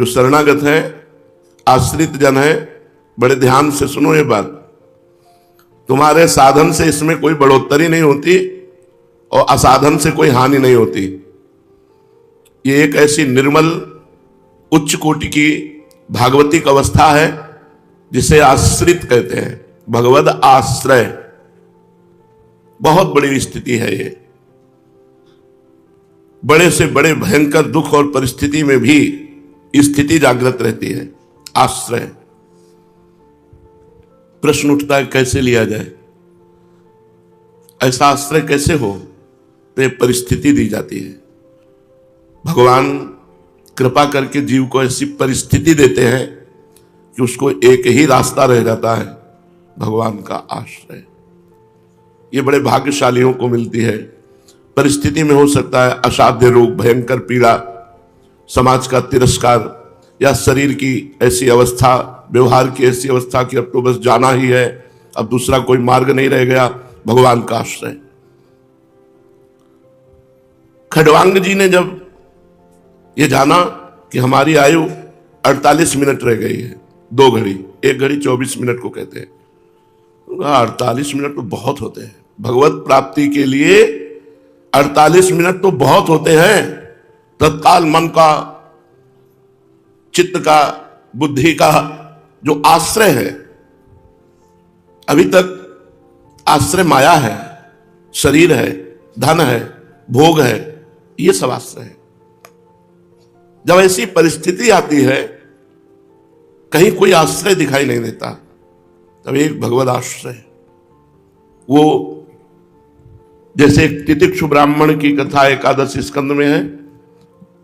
जो शरणागत है, आश्रित जन है, बड़े ध्यान से सुनो ये बात। तुम्हारे साधन से इसमें कोई बढ़ोतरी नहीं होती और असाधन से कोई हानि नहीं होती। ये एक ऐसी निर्मल उच्च कोटि की भागवतिक अवस्था है जिसे आश्रित कहते हैं, भगवद आश्रय। बहुत बड़ी स्थिति है ये। बड़े से बड़े भयंकर दुख और परिस्थिति में भी स्थिति जागृत रहती है, आश्रय। प्रश्न उठता है कैसे लिया जाए, ऐसा आश्रय कैसे हो? तो ये परिस्थिति दी जाती है। भगवान कृपा करके जीव को ऐसी परिस्थिति देते हैं कि उसको एक ही रास्ता रह जाता है, भगवान का आश्रय। ये बड़े भाग्यशालियों को मिलती है। परिस्थिति में हो सकता है असाध्य रोग, भयंकर पीड़ा, समाज का तिरस्कार, या शरीर की ऐसी अवस्था, व्यवहार की ऐसी अवस्था कि अब तो बस जाना ही है, अब दूसरा कोई मार्ग नहीं रह गया, भगवान का आश्रय। खड़वांग जी ने जब ये जाना कि हमारी आयु 48 मिनट रह गई है, 2 घड़ी, 1 घड़ी 24 मिनट को कहते हैं, 48 मिनट तो बहुत होते हैं भगवत प्राप्ति के लिए। 48 मिनट तो बहुत होते हैं। तत्काल मन का, चित्त का, बुद्धि का जो आश्रय है, अभी तक आश्रय माया है, शरीर है, धन है, भोग है, ये सब आश्रय है। जब ऐसी परिस्थिति आती है, कहीं कोई आश्रय दिखाई नहीं देता, तब एक भगवद आश्रय। वो जैसे एक तितिक्षु ब्राह्मण की कथा एकादश स्कंद में है,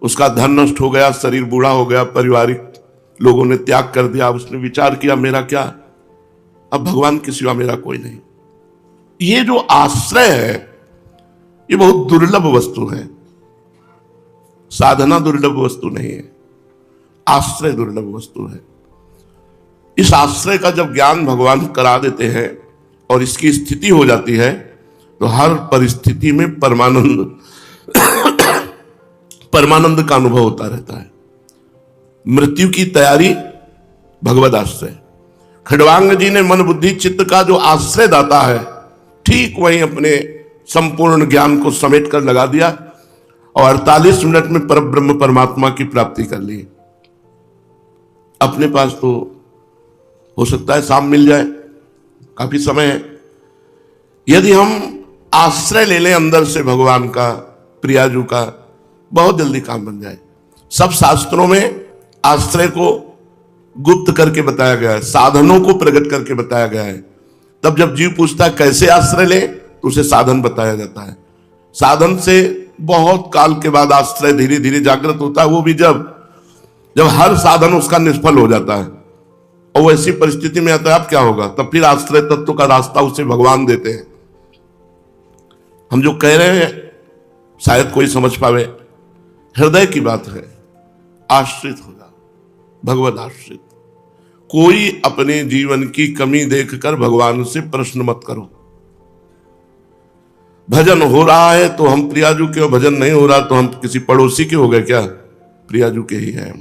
उसका धन नष्ट हो गया, शरीर बूढ़ा हो गया, पारिवारिक लोगों ने त्याग कर दिया, उसने विचार किया मेरा क्या, अब भगवान के सिवा मेरा कोई नहीं। ये जो आश्रय है ये बहुत दुर्लभ वस्तु है। साधना दुर्लभ वस्तु नहीं है, आश्रय दुर्लभ वस्तु है। इस आश्रय का जब ज्ञान भगवान करा देते हैं और इसकी स्थिति हो जाती है, तो हर परिस्थिति में परमानंद परमानंद का अनुभव होता रहता है। मृत्यु की तैयारी भगवद आश्रय। खड़वांग जी ने मन बुद्धि चित्त का जो आश्रय दाता है, ठीक वहीं अपने संपूर्ण ज्ञान को समेट कर लगा दिया और 48 मिनट में परब्रह्म परमात्मा की प्राप्ति कर ली। अपने पास तो हो सकता है शाम मिल जाए, काफी समय है। यदि हम आश्रय ले लें अंदर से भगवान का, प्रियाजू का, बहुत जल्दी काम बन जाए। सब शास्त्रों में आश्रय को गुप्त करके बताया गया है, साधनों को प्रकट करके बताया गया है। तब जब जीव पूछता है कैसे आश्रय ले, तो उसे साधन बताया जाता है। साधन से बहुत काल के बाद आश्रय धीरे धीरे जागृत होता है, वो भी जब हर साधन उसका निष्फल हो जाता है और वो ऐसी परिस्थिति में आता है, अब क्या होगा? तब फिर आश्रय तत्व का रास्ता उसे भगवान देते हैं। हम जो कह रहे हैं शायद कोई समझ पावे, हृदय की बात है। आश्रित हो जाओ, भगवद आश्रित। कोई अपने जीवन की कमी देखकर भगवान से प्रश्न मत करो। भजन हो रहा है तो हम प्रियाजू के, भजन नहीं हो रहा तो हम किसी पड़ोसी के हो गए क्या? प्रियाजू के ही हैं।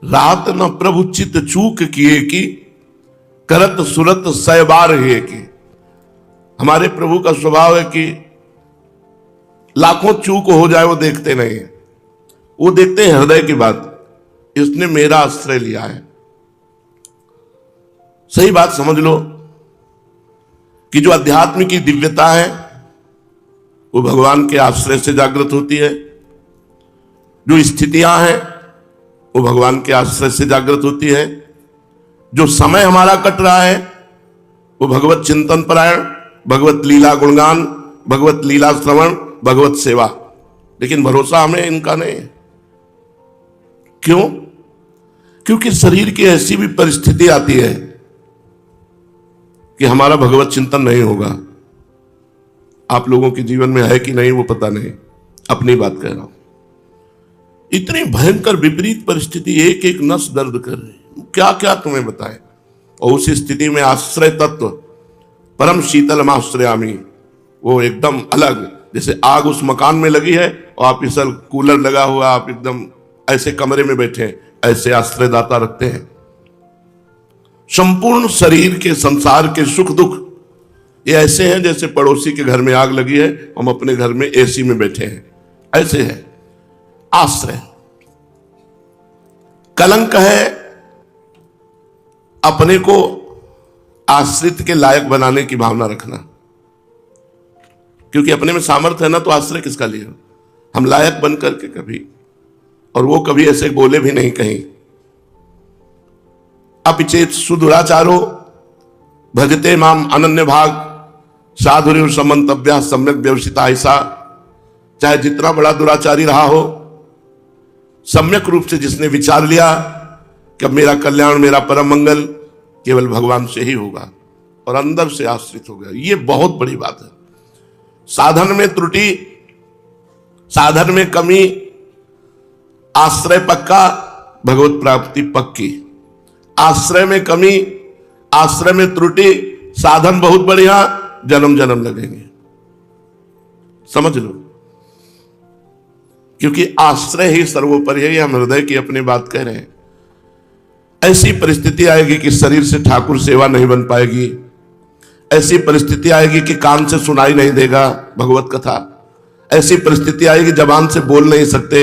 रात न प्रभु चित चूक किए की, करत सुरत सैबार है की। हमारे प्रभु का स्वभाव है कि लाखों चूक हो जाए वो देखते नहीं है, वो देखते हैं हृदय की बात। इसने मेरा आश्रय लिया है। सही बात समझ लो कि जो अध्यात्म की दिव्यता है वो भगवान के आश्रय से जागृत होती है। जो स्थितियां हैं वो भगवान के आश्रय से जागृत होती है। जो समय हमारा कट रहा है वो भगवत चिंतन परायण, भगवत लीला गुणगान, भगवत लीला श्रवण, भगवत सेवा। लेकिन भरोसा हमें इनका नहीं है। क्यों? क्योंकि शरीर की ऐसी भी परिस्थिति आती है कि हमारा भगवत चिंतन नहीं होगा। आप लोगों के जीवन में है कि नहीं वो पता नहीं, अपनी बात कह रहा हूं। इतनी भयंकर विपरीत परिस्थिति, एक एक नस दर्द कर रही, क्या क्या तुम्हें बताएं। और उस स्थिति में आश्रय तत्व परम शीतल आश्रयामी, वो एकदम अलग। जैसे आग उस मकान में लगी है और आप इसल कूलर लगा हुआ, आप एकदम ऐसे कमरे में बैठे हैं, ऐसे आश्रयदाता रखते हैं। संपूर्ण शरीर के, संसार के सुख दुख ये ऐसे हैं जैसे पड़ोसी के घर में आग लगी है, हम अपने घर में एसी में बैठे हैं, ऐसे है आश्रय। कलंक है अपने को आश्रित के लायक बनाने की भावना रखना, क्योंकि अपने में सामर्थ्य है ना, तो आश्रय किसका लिया। हम लायक बन करके कभी, और वो कभी ऐसे बोले भी नहीं कहीं। अपिचेत सुदुराचारो भजते माम अनन्य भाग साधुर्य समंतव्या सम्यक व्यवसिता। ऐसा चाहे जितना बड़ा दुराचारी रहा हो, सम्यक रूप से जिसने विचार लिया कि अब मेरा कल्याण, मेरा परम मंगल केवल भगवान से ही होगा, और अंदर से आश्रित हो गया, ये बहुत बड़ी बात है। साधन में त्रुटि, साधन में कमी, आश्रय पक्का, भगवत प्राप्ति पक्की। आश्रय में कमी, आश्रय में त्रुटि, साधन बहुत बढ़िया, जन्म जन्म लगेंगे। समझ लो, क्योंकि आश्रय ही सर्वोपरि है। हम हृदय की अपनी बात कह रहे हैं। ऐसी परिस्थिति आएगी कि शरीर से ठाकुर सेवा नहीं बन पाएगी, ऐसी परिस्थिति आएगी कि कान से सुनाई नहीं देगा भगवत कथा, ऐसी परिस्थिति आएगी जबान से बोल नहीं सकते,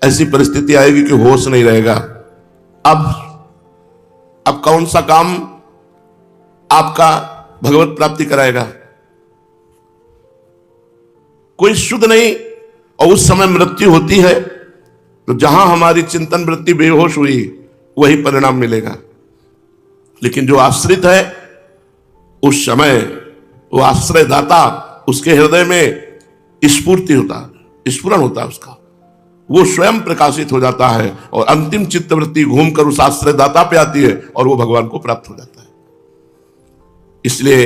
ऐसी परिस्थिति आएगी कि होश नहीं रहेगा। अब कौन सा काम आपका भगवत प्राप्ति कराएगा? कोई शुद्ध नहीं। और उस समय मृत्यु होती है तो जहां हमारी चिंतन वृत्ति बेहोश हुई वही परिणाम मिलेगा। लेकिन जो आश्रित है उस समय वो आश्रयदाता, उसके हृदय में स्फूर्ति होता, स्फुरण होता है उसका, वो स्वयं प्रकाशित हो जाता है और अंतिम चित्तवृत्ति घूमकर उस आश्रयदाता पे आती है और वो भगवान को प्राप्त हो जाता है। इसलिए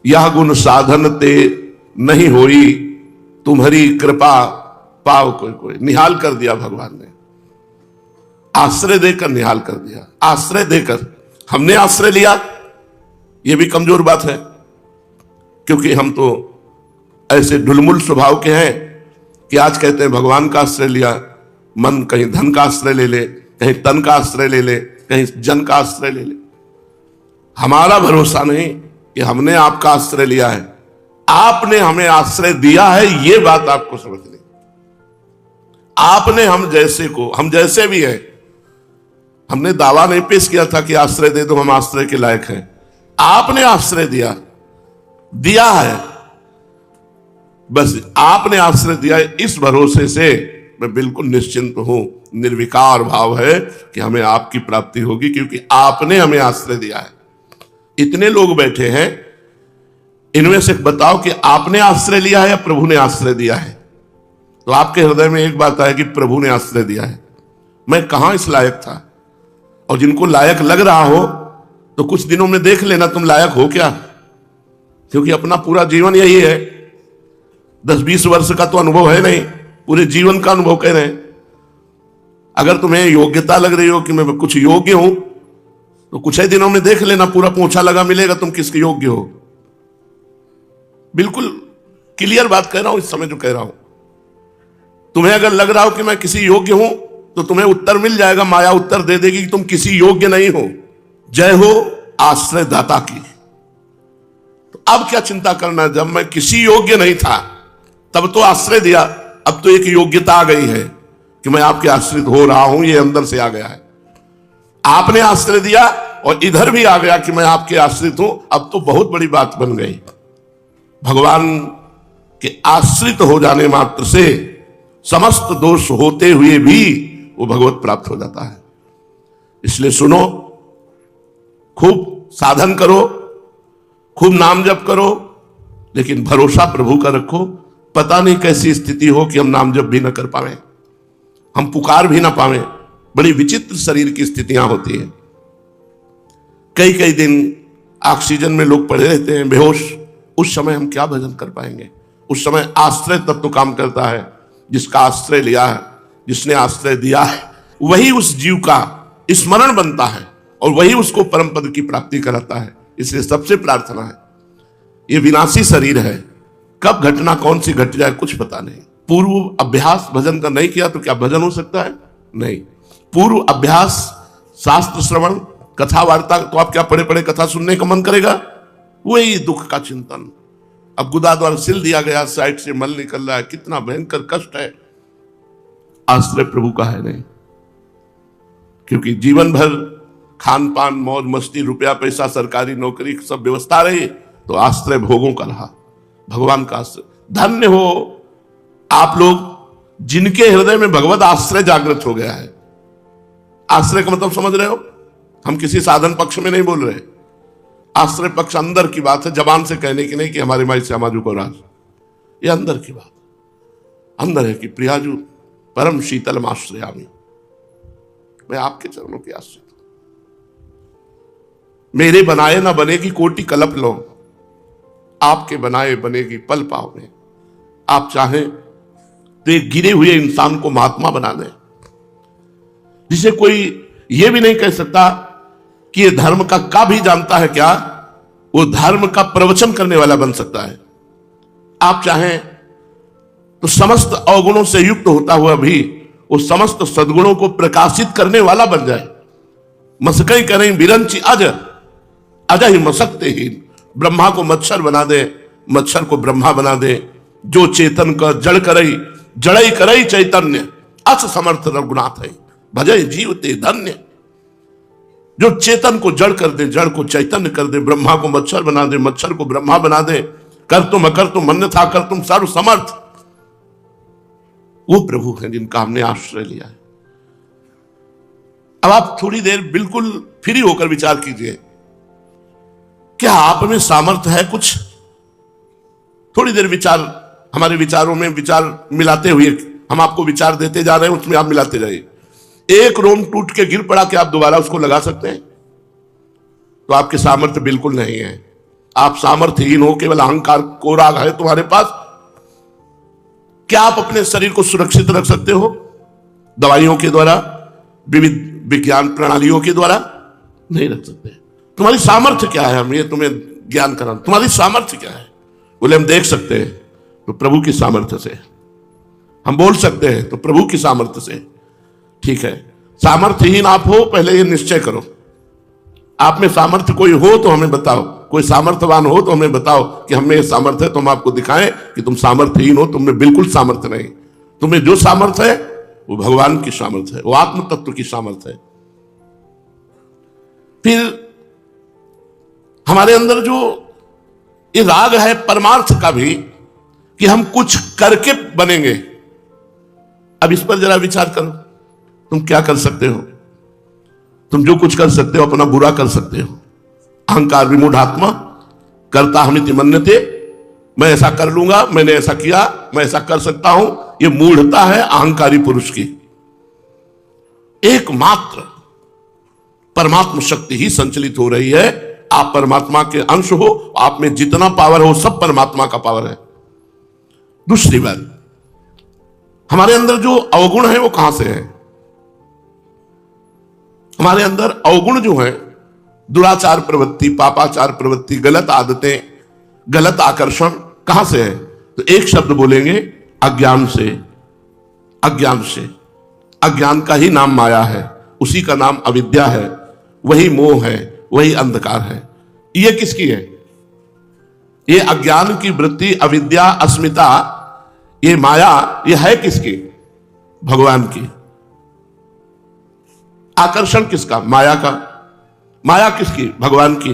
यह गुण साधन ते नहीं होई, तुम्हारी कृपा पाव कोई कोई। निहाल कर दिया भगवान ने, आश्रय देकर निहाल कर दिया। आश्रय देकर, हमने आश्रय लिया यह भी कमजोर बात है, क्योंकि हम तो ऐसे ढुलमुल स्वभाव के हैं कि आज कहते हैं भगवान का आश्रय लिया, मन कहीं धन का आश्रय ले ले, कहीं तन का आश्रय ले ले, कहीं जन का आश्रय ले ले। हमारा भरोसा नहीं कि हमने आपका आश्रय लिया है, आपने हमें आश्रय दिया है, यह बात आपको समझनी। आपने हम जैसे को, हम जैसे भी हैं, हमने दावा नहीं पेश किया था कि आश्रय दे दो, हम आश्रय के लायक हैं। आपने आश्रय दिया है, बस आपने आश्रय दिया है, इस भरोसे से मैं बिल्कुल निश्चिंत हूं। निर्विकार भाव है कि हमें आपकी प्राप्ति होगी, क्योंकि आपने हमें आश्रय दिया है। इतने लोग बैठे हैं, इनमें से बताओ कि आपने आश्रय लिया है या प्रभु ने आश्रय दिया है? तो आपके हृदय में एक बात आए कि प्रभु ने आश्रय दिया है। मैं कहां इस लायक था? और जिनको लायक लग रहा हो तो कुछ दिनों में देख लेना तुम लायक हो क्या, क्योंकि अपना पूरा जीवन यही है। 10-20 वर्ष का तो अनुभव है नहीं, पूरे जीवन का अनुभव कह रहे हैं। अगर तुम्हें योग्यता लग रही हो कि मैं कुछ योग्य हूं, तो कुछ ही दिनों में देख लेना, पूरा पोंछा लगा मिलेगा तुम किसके योग्य हो। बिल्कुल क्लियर बात कह रहा हूं इस समय जो कह रहा हूं। तुम्हें अगर लग रहा हो कि मैं किसी योग्य हूं, तो तुम्हें उत्तर मिल जाएगा, माया उत्तर दे देगी कि तुम किसी योग्य नहीं हो। जय हो आश्रयदाता की। तो अब क्या चिंता करना, जब मैं किसी योग्य नहीं था तब तो आश्रय दिया, अब तो एक योग्यता आ गई है कि मैं आपके आश्रित हो रहा हूं, ये अंदर से आ गया है। आपने आश्रय दिया और इधर भी आ गया कि मैं आपके आश्रित हूं, अब तो बहुत बड़ी बात बन गई। भगवान के आश्रित हो जाने मात्र से समस्त दोष होते हुए भी वो भगवत प्राप्त हो जाता है। इसलिए सुनो, खूब साधन करो, खूब नाम जप करो, लेकिन भरोसा प्रभु का रखो। पता नहीं कैसी स्थिति हो कि हम नाम जप भी न कर पावे, हम पुकार भी ना पावे। बड़ी विचित्र शरीर की स्थितियां होती हैं। कई कई दिन ऑक्सीजन में लोग पड़े रहते हैं बेहोश। उस समय हम क्या भजन कर पाएंगे? उस समय आश्रय तत्व काम करता है। जिसका आश्रय लिया है, जिसने आश्रय दिया है, वही उस जीव का स्मरण बनता है और वही उसको परम पद की प्राप्ति कराता है। इसलिए सबसे प्रार्थना है, ये विनाशी शरीर है, कब घटना कौन सी घट जाए कुछ पता नहीं। पूर्व अभ्यास भजन का नहीं किया तो क्या भजन हो सकता है? नहीं। पूर्व अभ्यास, शास्त्र श्रवण, कथा वार्ता, तो आप क्या पढ़े पढ़े कथा सुनने का मन करेगा? वही दुख का चिंतन। अब गुदा द्वारा सिल दिया गया, साइड से मल निकल रहा है, कितना भयंकर कष्ट है। आश्रय प्रभु का है नहीं, क्योंकि जीवन भर खान पान, मौज मस्ती, रुपया पैसा, सरकारी नौकरी, सब व्यवस्था रही, तो आश्रय भोगों का रहा, भगवान का आश्रय। धन्य हो आप लोग जिनके हृदय में भगवत आश्रय जागृत हो गया है। आश्रय का मतलब समझ रहे हो? हम किसी साधन पक्ष में नहीं बोल रहे। आश्रय पक्ष अंदर की बात है, जबान से कहने की नहीं कि हमारे माई श्यामाजू को राज। ये अंदर की बात, अंदर है कि प्रियाजू परम शीतलम आश्रयामि, मैं आपके चरणों के आश्रित हूं। मेरे बनाए ना बनेगी कोटि कल्प लो, आपके बनाए बनेगी पल पाव में। आप चाहें तो एक गिरे हुए इंसान को महात्मा बना दें, जिसे कोई यह भी नहीं कह सकता कि यह धर्म का भी जानता है क्या, वो धर्म का प्रवचन करने वाला बन सकता है। आप चाहें तो समस्त अवगुणों से युक्त होता हुआ भी वो समस्त सद्गुणों को प्रकाशित करने वाला बन जाए। मसकई करें बिरंची अज, अज ही मसकते ही। ब्रह्मा को मच्छर बना दे, मच्छर को ब्रह्मा बना दे। जो चेतन का जड़ करई, जड़ई करई चैतन्य, अस समर्थ रघुनाथ है, भजय जीवते धन्य। जो चेतन को जड़ कर दे, जड़ को चैतन्य कर दे, ब्रह्मा को मच्छर बना दे, मच्छर को ब्रह्मा बना दे, कर तुम अकर तुम अन्यथा कर तुम सर्व समर्थ, वो प्रभु हैं जिनका हमने आश्रय लिया है। अब आप थोड़ी देर बिल्कुल फ्री होकर विचार कीजिए, क्या आप में सामर्थ्य है कुछ? थोड़ी देर विचार, हमारे विचारों में विचार मिलाते हुए हम आपको विचार देते जा रहे हैं, उसमें आप मिलाते जाइए। एक रोम टूट के गिर पड़ा, क्या आप दोबारा उसको लगा सकते हैं? तो आपके सामर्थ्य बिल्कुल नहीं है। आप सामर्थ्यहीन हो, केवल अहंकार को राग है तुम्हारे पास। क्या आप अपने शरीर को सुरक्षित रख सकते हो दवाइयों के द्वारा, विविध विज्ञान प्रणालियों के द्वारा? नहीं रख सकते। तुम्हारी सामर्थ्य क्या है? हम ये तुम्हें ज्ञान करा, तुम्हारी सामर्थ्य क्या है? बोले हम देख सकते हैं, तो प्रभु की सामर्थ्य से। हम बोल सकते हैं, तो प्रभु की सामर्थ्य से। ठीक है, सामर्थ्यहीन आप हो, पहले ये निश्चय करो। आप में सामर्थ्य कोई हो तो हमें बताओ, कोई सामर्थ्यवान हो तो हमें बताओ कि हमें ये सामर्थ्य है, तो हम आपको दिखाएं कि तुम सामर्थ्यहीन हो, तुमने बिल्कुल सामर्थ्य नहीं। तुम्हें जो सामर्थ्य है वो भगवान की सामर्थ्य है, वो आत्म तत्व की सामर्थ्य है। फिर हमारे अंदर जो ये राग है परमार्थ का भी, कि हम कुछ करके बनेंगे। अब इस पर जरा विचार करो, तुम क्या कर सकते हो? तुम जो कुछ कर सकते हो अपना बुरा कर सकते हो। अहंकार विमूढ़ात्मा करता हमिति मन्यते, मैं ऐसा कर लूंगा, मैंने ऐसा किया, मैं ऐसा कर सकता हूं, ये मूढ़ता है अहंकारी पुरुष की। एकमात्र परमात्मा शक्ति ही संचलित हो रही है। आप परमात्मा के अंश हो, आप में जितना पावर हो सब परमात्मा का पावर है। दूसरी बात, हमारे अंदर जो अवगुण है वो कहां से है? हमारे अंदर अवगुण जो है, दुराचार प्रवृत्ति, पापाचार प्रवृत्ति, गलत आदतें, गलत आकर्षण, कहां से है? तो एक शब्द बोलेंगे, अज्ञान से। अज्ञान से। अज्ञान का ही नाम माया है, उसी का नाम अविद्या है, वही मोह है, वही अंधकार है। ये किसकी है? ये अज्ञान की वृत्ति, अविद्या, अस्मिता, ये माया, ये है किसकी? भगवान की। आकर्षण किसका? माया का। माया किसकी? भगवान की।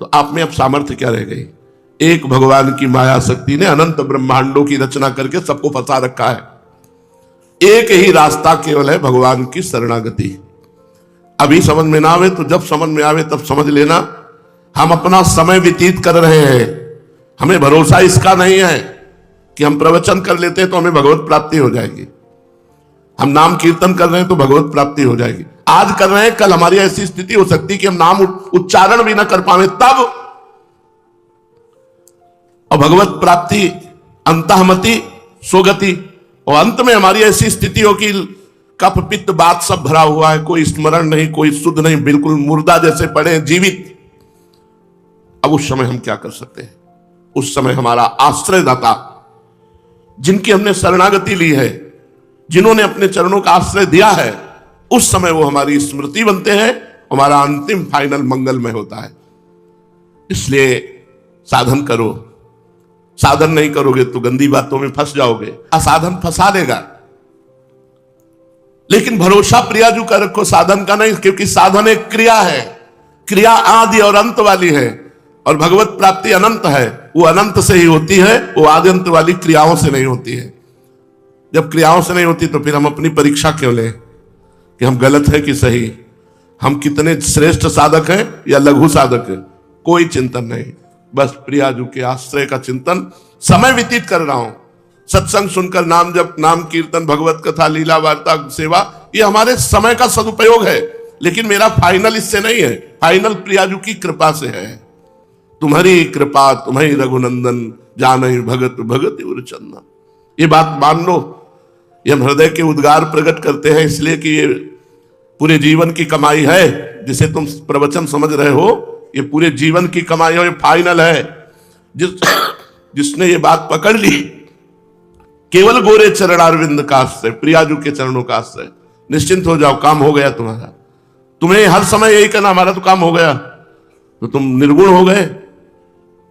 तो आप में अब सामर्थ्य क्या रह गई? एक भगवान की माया शक्ति ने अनंत ब्रह्मांडों की रचना करके सबको फंसा रखा है। एक ही रास्ता केवल है, भगवान की शरणागति। अभी समझ में ना आवे तो जब समझ में आवे तब समझ लेना, हम अपना समय व्यतीत कर रहे हैं। हमें भरोसा इसका नहीं है कि हम प्रवचन कर लेते हैं तो हमें भगवत प्राप्ति हो जाएगी, हम नाम कीर्तन कर रहे हैं तो भगवत प्राप्ति हो जाएगी। आज कर रहे हैं, कल हमारी ऐसी स्थिति हो सकती है कि हम नाम उच्चारण भी ना कर पाए तब। और भगवत प्राप्ति अंतःमति सोगति, और अंत में हमारी ऐसी स्थिति हो कि कफ पित्त बात सब भरा हुआ है, कोई स्मरण नहीं, कोई शुद्ध नहीं, बिल्कुल मुर्दा जैसे पड़े जीवित। अब उस समय हम क्या कर सकते हैं? उस समय हमारा आश्रयदाता, जिनकी हमने शरणागति ली है, जिन्होंने अपने चरणों का आश्रय दिया है, उस समय वो हमारी स्मृति बनते हैं, हमारा अंतिम फाइनल मंगलमय होता है। इसलिए साधन करो। साधन नहीं करोगे तो गंदी बातों में फंस जाओगे, असाधन फंसा देगा। लेकिन भरोसा प्रियाजू का रखो, साधन का नहीं, क्योंकि साधन एक क्रिया है, क्रिया आदि और अंत वाली है, और भगवत प्राप्ति अनंत है। वो अनंत से ही होती है, वो आदि अंत वाली क्रियाओं से नहीं होती है। जब क्रियाओं से नहीं होती तो फिर हम अपनी परीक्षा क्यों लें कि हम गलत है कि सही, हम कितने श्रेष्ठ साधक हैं या लघु साधक हैं? कोई चिंतन नहीं, बस प्रियाजू के आश्रय का चिंतन। समय व्यतीत कर रहा हूं, सत्संग सुनकर, नाम जप, नाम कीर्तन, भगवत कथा, लीला वार्ता, सेवा, ये हमारे समय का सदुपयोग है। लेकिन मेरा फाइनल इससे नहीं है, फाइनल प्रियाजू की कृपा से है। तुम्हारी कृपा तुम्हें रघुनंदन, जानहि भगत भगत उर चंदन। ये बात मान लो, ये हम हृदय के उद्गार प्रकट करते हैं इसलिए कि ये पूरे जीवन की कमाई है। जिसे तुम प्रवचन समझ रहे हो, ये पूरे जीवन की कमाई है, ये फाइनल है। जिसने ये बात पकड़ ली, केवल गोरे चरणारविंद का आश्रय, प्रियाजू के चरणों का आश्रय, निश्चिंत हो जाओ, काम हो गया तुम्हारा। तुम्हें हर समय यही कहना हमारा तो काम हो गया, तो तुम निर्गुण हो गए,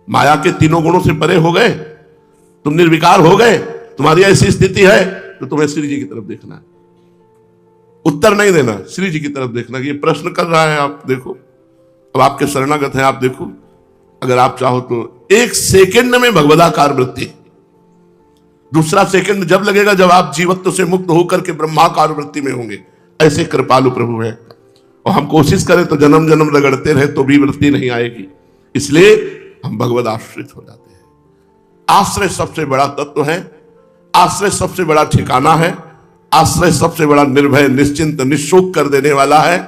माया के तीनों गुणों से परे हो गए, तुम निर्विकार हो गए। तुम्हारी ऐसी स्थिति है तो तुम्हें श्री जी की तरफ देखना है, उत्तर नहीं देना, श्री जी की तरफ देखना। ये प्रश्न कर रहा है, आप देखो, अब आपके शरणागत हैं, आप देखो। अगर आप चाहो तो एक सेकंड में भगवदाकार वृत्ति, दूसरा सेकंड जब लगेगा जब आप जीवत्व से मुक्त होकर के ब्रह्माकार वृत्ति में होंगे। ऐसे कृपालु प्रभु हैं, और हम कोशिश करें तो जन्म जन्म रगड़ते रहे तो भी वृत्ति नहीं आएगी। इसलिए हम भगवद आश्रित हो जाते हैं। आश्रय सबसे बड़ा तत्व है, आश्रय सबसे बड़ा ठिकाना है, आश्रय सबसे बड़ा निर्भय, निश्चिंत, निशोक कर देने वाला है।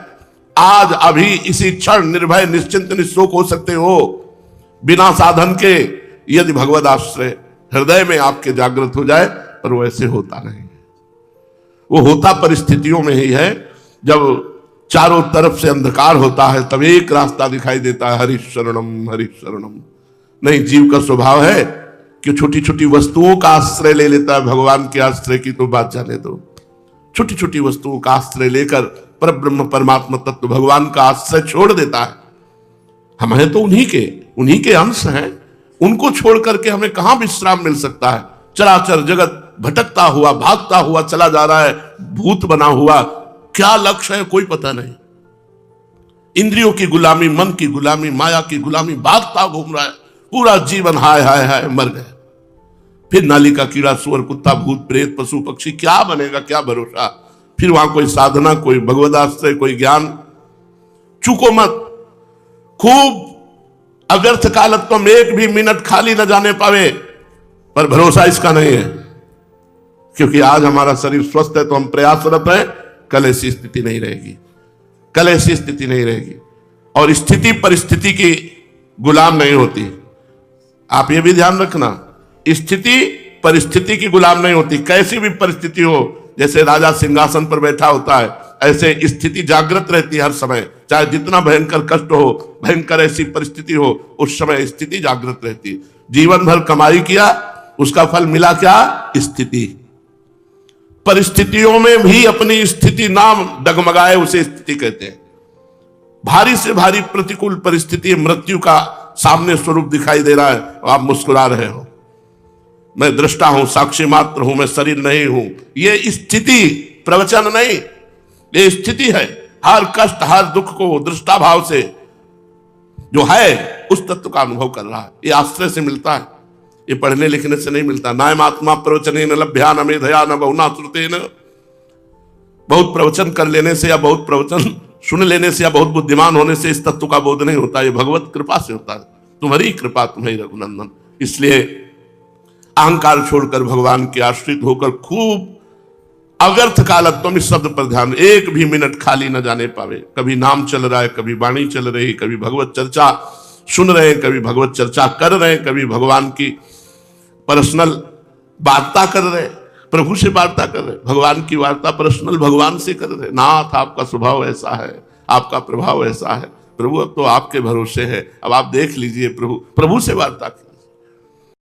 आज अभी इसी क्षण निर्भय, निश्चिंत, निशोक हो सकते हो बिना साधन के, यदि भगवद आश्रय हृदय में आपके जागृत हो जाए। पर वो ऐसे होता नहीं है, वो होता परिस्थितियों में ही है। जब चारों तरफ से अंधकार होता है तब एक रास्ता दिखाई देता है, हरि शरणम हरि शरणम। नहीं, जीव का स्वभाव है कि छोटी छोटी वस्तुओं का आश्रय ले लेता है, भगवान के आश्रय की तो बात जाने दो। छोटी छोटी वस्तुओं का आश्रय लेकर परब्रह्म परमात्मा तत्व भगवान का आश्रय छोड़ देता है। हम हैं तो उन्हीं के अंश हैं, उनको छोड़ करके हमें कहां विश्राम मिल सकता है? चराचर जगत भटकता हुआ, भागता हुआ चला जा रहा है, भूत बना हुआ, क्या लक्ष्य है कोई पता नहीं। इंद्रियों की गुलामी, मन की गुलामी, माया की गुलामी, भागता घूम रहा है पूरा जीवन। हाय हाय हाय, मर गए। फिर नाली का कीड़ा, सुअर, कुत्ता, भूत, प्रेत, पशु, पक्षी, क्या बनेगा, क्या भरोसा? फिर वहां कोई साधना, कोई भगवदाश्रय, कोई ज्ञान। चूको मत, खूब अव्यर्थ कालत्व में एक भी मिनट खाली न जाने पावे, पर भरोसा इसका नहीं है। क्योंकि आज हमारा शरीर स्वस्थ है तो हम प्रयासरत हैं, कल ऐसी स्थिति नहीं रहेगी, कल ऐसी स्थिति नहीं रहेगी। और स्थिति परिस्थिति की गुलाम नहीं होती। आप ये भी ध्यान रखना, स्थिति परिस्थिति की गुलाम नहीं होती। कैसी भी परिस्थिति हो, जैसे राजा सिंहासन पर बैठा होता है, ऐसे स्थिति जागृत रहती है हर समय। चाहे जितना भयंकर कष्ट हो, भयंकर ऐसी परिस्थिति हो, उस समय स्थिति जागृत रहती है। जीवन भर कमाई किया, उसका फल मिला क्या? स्थिति। परिस्थितियों में भी अपनी स्थिति नाम डगमगाए, उसे स्थिति कहते हैं। भारी से भारी प्रतिकूल परिस्थिति, मृत्यु का सामने स्वरूप दिखाई दे रहा है, आप मुस्कुरा रहे हो। मैं दृष्टा हूं, साक्षी मात्र हूं, मैं शरीर नहीं हूं। ये स्थिति, प्रवचन नहीं, ये स्थिति है। हर कष्ट, हर दुख को दृष्टा भाव से जो है उस तत्व का अनुभव कर रहा है। ये आश्रय से मिलता है, ये पढ़ने लिखने से नहीं मिलता। नायम आत्मा प्रवचने न लभ्या न मेधया न बहुना श्रुते न। बहुत प्रवचन कर लेने से या बहुत प्रवचन सुन लेने से या बहुत बुद्धिमान होने से इस तत्व का बोध नहीं होता। ये भगवत कृपा से होता है। तुम्हारी कृपा, तुम्हारी रघुनंदन। इसलिए अहंकार छोड़कर भगवान के आश्रित होकर खूब अव्यर्थ कालत्व, इस शब्द पर ध्यान, एक भी मिनट खाली न जाने पावे। कभी नाम चल रहा है, कभी वाणी चल रही, कभी भगवत चर्चा सुन रहे हैं, कभी भगवत चर्चा कर रहे हैं, कभी भगवान की पर्सनल वार्ता कर रहे हैं, प्रभु से वार्ता कर रहे हैं, भगवान की वार्ता पर्सनल भगवान से कर रहे हैं। नाथ, आपका स्वभाव ऐसा है, आपका प्रभाव ऐसा है, प्रभु अब तो आपके भरोसे है, अब आप देख लीजिए। प्रभु से वार्ता की।